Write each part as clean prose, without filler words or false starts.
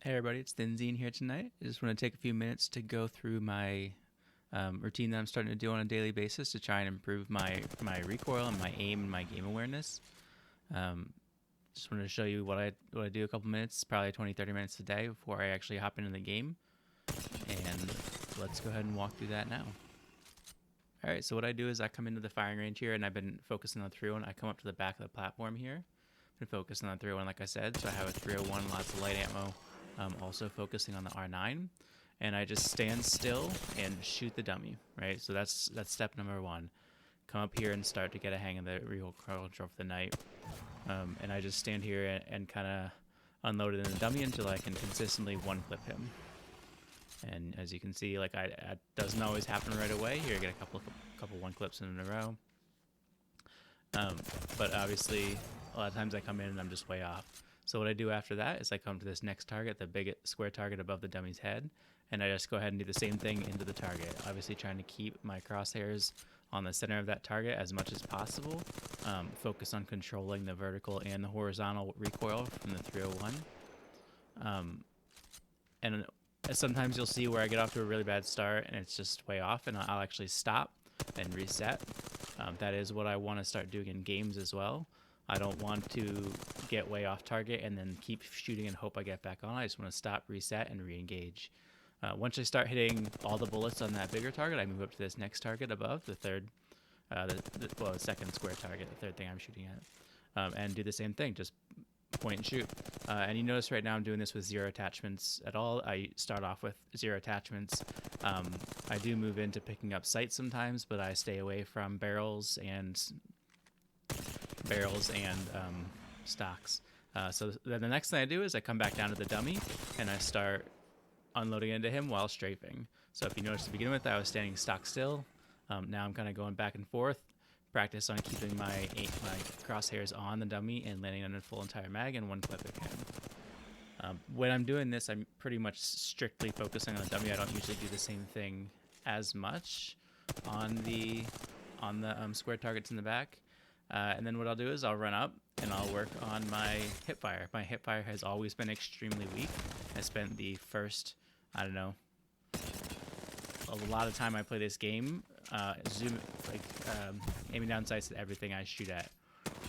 Hey everybody, it's Thinzine here tonight. I just want to take a few minutes to go through my routine that I'm starting to do on a daily basis to try and improve my recoil and my aim and my game awareness. Um, just wanted to show you what I do a couple minutes, probably 20-30 minutes a day before I actually hop into the game. And let's go ahead and walk through that now. All right, so what I do is I come into the firing range here, and I've been focusing on 301. I come up to the back of the platform here, been focusing on 301 like I said. So I have a 301, lots of light ammo. Also focusing on the R9, and I just stand still and shoot the dummy, right? So that's step number one. Come up here and start to get a hang of the recoil control for the night, and I just stand here and kind of unload it in the dummy until I can consistently one clip him. And as you can see, like it doesn't always happen right away. Here, I get a couple one clips in a row. But obviously, a lot of times I come in and I'm just way off. So what I do after that is I come to this next target, the big square target above the dummy's head, and I just go ahead and do the same thing into the target. Obviously trying to keep my crosshairs on the center of that target as much as possible. Focus on controlling the vertical and the horizontal recoil from the 301. And sometimes you'll see where I get off to a really bad start and it's just way off, and I'll actually stop and reset. That is what I want to start doing in games as well. I don't want to get way off target and then keep shooting and hope I get back on. I just want to stop, reset, and re-engage. Once I start hitting all the bullets on that bigger target, I move up to this next target above, the third, the second square target, the third thing I'm shooting at, and do the same thing, just point and shoot. And you notice right now I'm doing this with zero attachments at all. I start off with zero attachments. I do move into picking up sights sometimes, but I stay away from barrels and stocks. So then the next thing I do is I come back down to the dummy and I start unloading into him while strafing. So if you notice to begin with, I was standing stock still. Now I'm kind of going back and forth. Practice on keeping my crosshairs on the dummy and landing on a full entire mag and one clip again. When I'm doing this, I'm pretty much strictly focusing on the dummy. I don't usually do the same thing as much on the square targets in the back. And then what I'll do is I'll run up and I'll work on my hipfire. My hipfire has always been extremely weak. I spent the first, I don't know, a lot of time I play this game aiming down sights at everything I shoot at.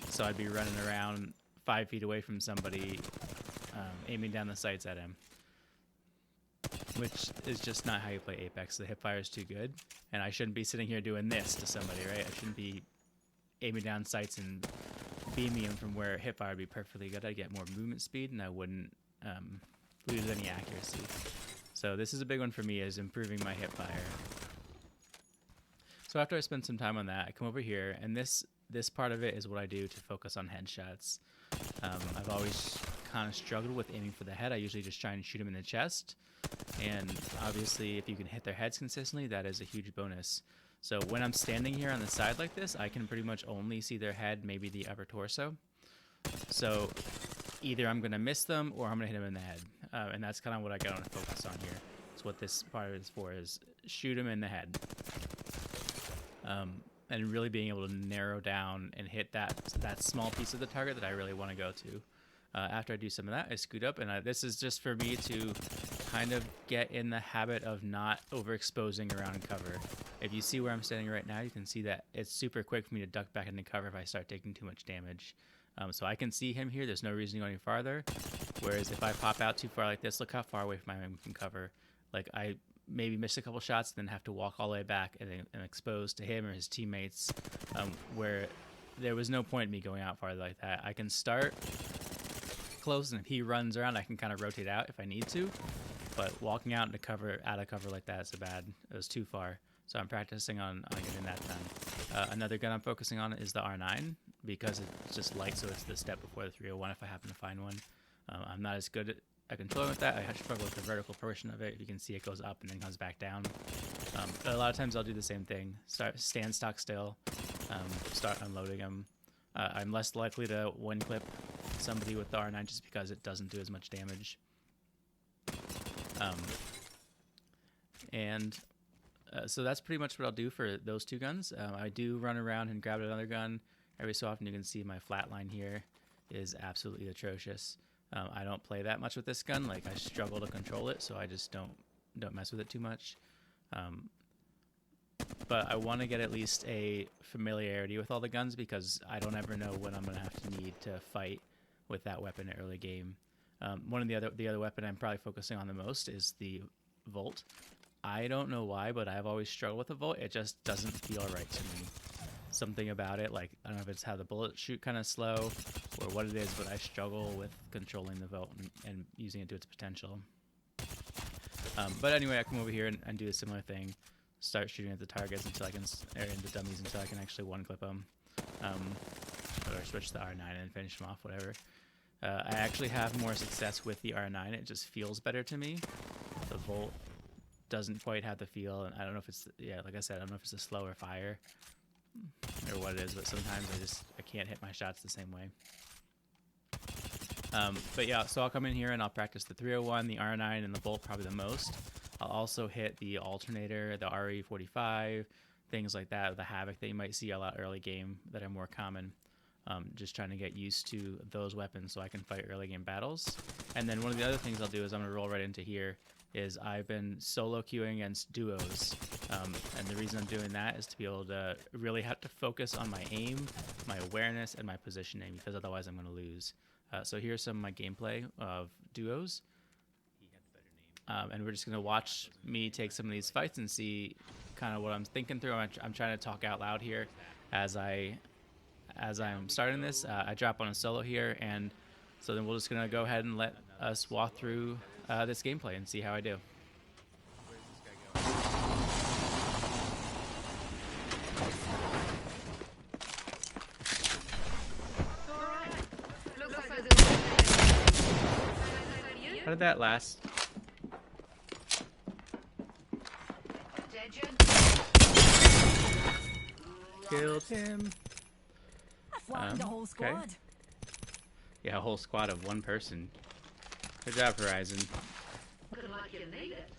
So I'd be running around 5 feet away from somebody, aiming down the sights at him, which is just not how you play Apex. The hipfire is too good, and I shouldn't be sitting here doing this to somebody, right? I shouldn't be aiming down sights and beaming them from where hipfire would be perfectly good. I'd get more movement speed, and I wouldn't lose any accuracy. So this is a big one for me, is improving my hipfire. So after I spend some time on that, I come over here, and this part of it is what I do to focus on headshots. I've always kind of struggled with aiming for the head. I usually just try and shoot them in the chest, and obviously if you can hit their heads consistently, that is a huge bonus. So when I'm standing here on the side like this, I can pretty much only see their head, maybe the upper torso. So either I'm going to miss them or I'm going to hit them in the head. And that's kind of what I got to focus on here. That's what this part is for, is shoot them in the head. And really being able to narrow down and hit that small piece of the target that I really want to go to. After I do some of that, I scoot up, and this is just for me to kind of get in the habit of not overexposing around cover. If you see where I'm standing right now, you can see that it's super quick for me to duck back into cover if I start taking too much damage. So I can see him here. There's no reason to go any farther. Whereas if I pop out too far like this, look how far away from I am from cover. Like I maybe miss a couple shots, then have to walk all the way back and expose to him or his teammates, where there was no point in me going out farther like that. I can start close, and if he runs around, I can kind of rotate out if I need to. But walking out of cover like that is it was too far. So I'm practicing on getting that done. Another gun I'm focusing on is the R9, because it's just light, so it's the step before the 301 if I happen to find one. I'm not as good at controlling with that. I struggle with the vertical portion of it. You can see it goes up and then comes back down. But a lot of times I'll do the same thing. Stand stock still, start unloading them. I'm less likely to one clip somebody with the R9 just because it doesn't do as much damage. So that's pretty much what I'll do for those two guns. I do run around and grab another gun every so often. You can see my flat line here is absolutely atrocious. I don't play that much with this gun. Like, I struggle to control it, so I just don't mess with it too much. But I want to get at least a familiarity with all the guns, because I don't ever know when I'm going to have to need to fight with that weapon early game. One of the other weapon I'm probably focusing on the most is the Volt. I don't know why, but I've always struggled with the Volt. It just doesn't feel right to me. Something about it, like, I don't know if it's how the bullets shoot kind of slow or what it is, but I struggle with controlling the Volt and using it to its potential. But anyway, I come over here and do a similar thing. Start shooting at the targets until I can, or in the dummies until I can actually one-clip them. Or switch to R9 and finish them off, whatever. I actually have more success with the R9. It just feels better to me. The Volt doesn't quite have the feel, and I don't know if it's, yeah, like I said, I don't know if it's a slower fire or what it is, but sometimes I can't hit my shots the same way. But yeah, so I'll come in here and I'll practice the 301, the R9, and the Volt probably the most. I'll also hit the alternator, the RE45, things like that, the Havoc that you might see a lot early game that are more common. Just trying to get used to those weapons so I can fight early game battles. And then one of the other things I'll do is I'm going to roll right into here is I've been solo queuing against duos. And the reason I'm doing that is to be able to really have to focus on my aim, my awareness, and my positioning, because otherwise I'm going to lose. So here's some of my gameplay of duos. And we're just going to watch me take some of these fights and see kind of what I'm thinking through. I'm trying to talk out loud here as I'm starting this. I drop on a solo here, and so then we're just going to go ahead and let us walk through this gameplay and see how I do. How did that last? Killed him. The whole squad. Okay. Yeah, a whole squad of one person. Good job, Horizon. Looking like you need it.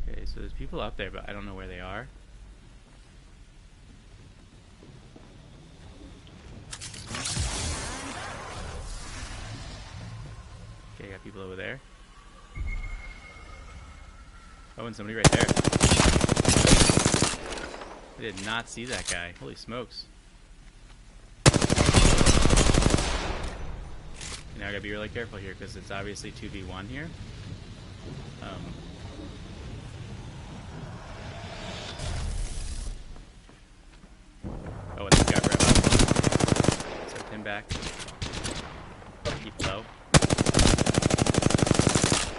Okay, so there's people up there, but I don't know where they are. Okay, got people over there. Oh, and somebody right there. I did not see that guy. Holy smokes. Now I gotta be really careful here because it's obviously 2v1 here. Oh, and the guy right up. Set him back. Keep low.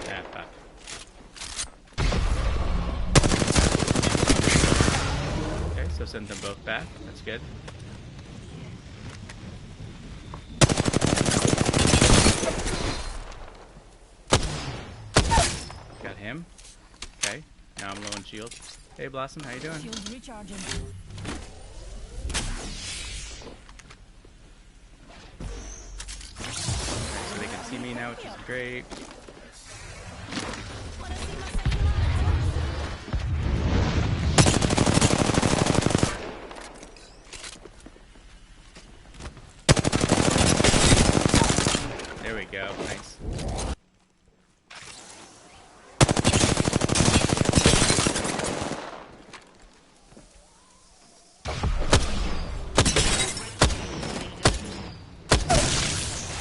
Yeah, fuck. Okay, so send them both back. That's good. Got him. Okay, now I'm low on shield. Hey Blossom, how you doing? Shield recharging. So they can see me now, which is great. There we go, nice.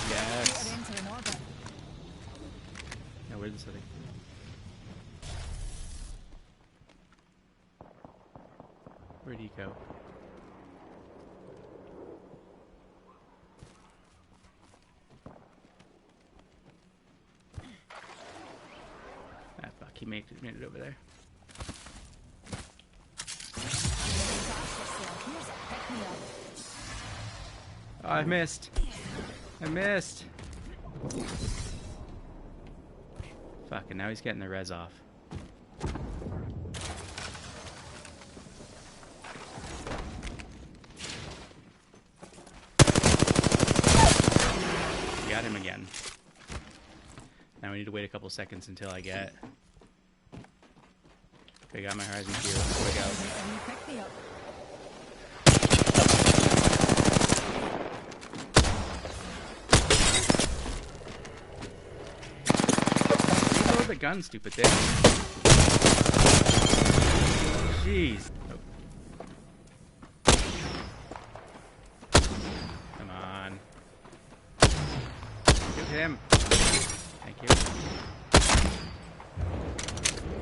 Yes. Now where's the setting? Where'd he go? Ah, fuck, he made it over there. Oh, I missed. I missed. Fuck, and now he's getting the res off. Got him again. Now we need to wait a couple seconds until I get... Okay, got my Horizon here. Here we go. gun, stupid thing. Jeez. Oh. Come on. Shoot him. Thank you.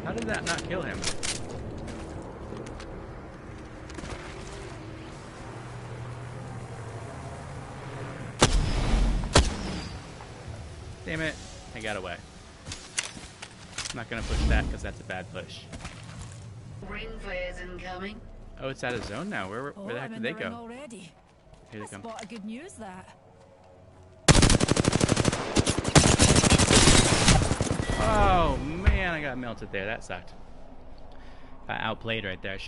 How did that not kill him? Damn it. I got away. I'm not gonna push that because that's a bad push. Ring flares incoming. Oh, it's out of zone now. Where the heck did they go? Already. Here they come. Spot of good news that. Oh man, I got melted there. That sucked. I outplayed right there. I should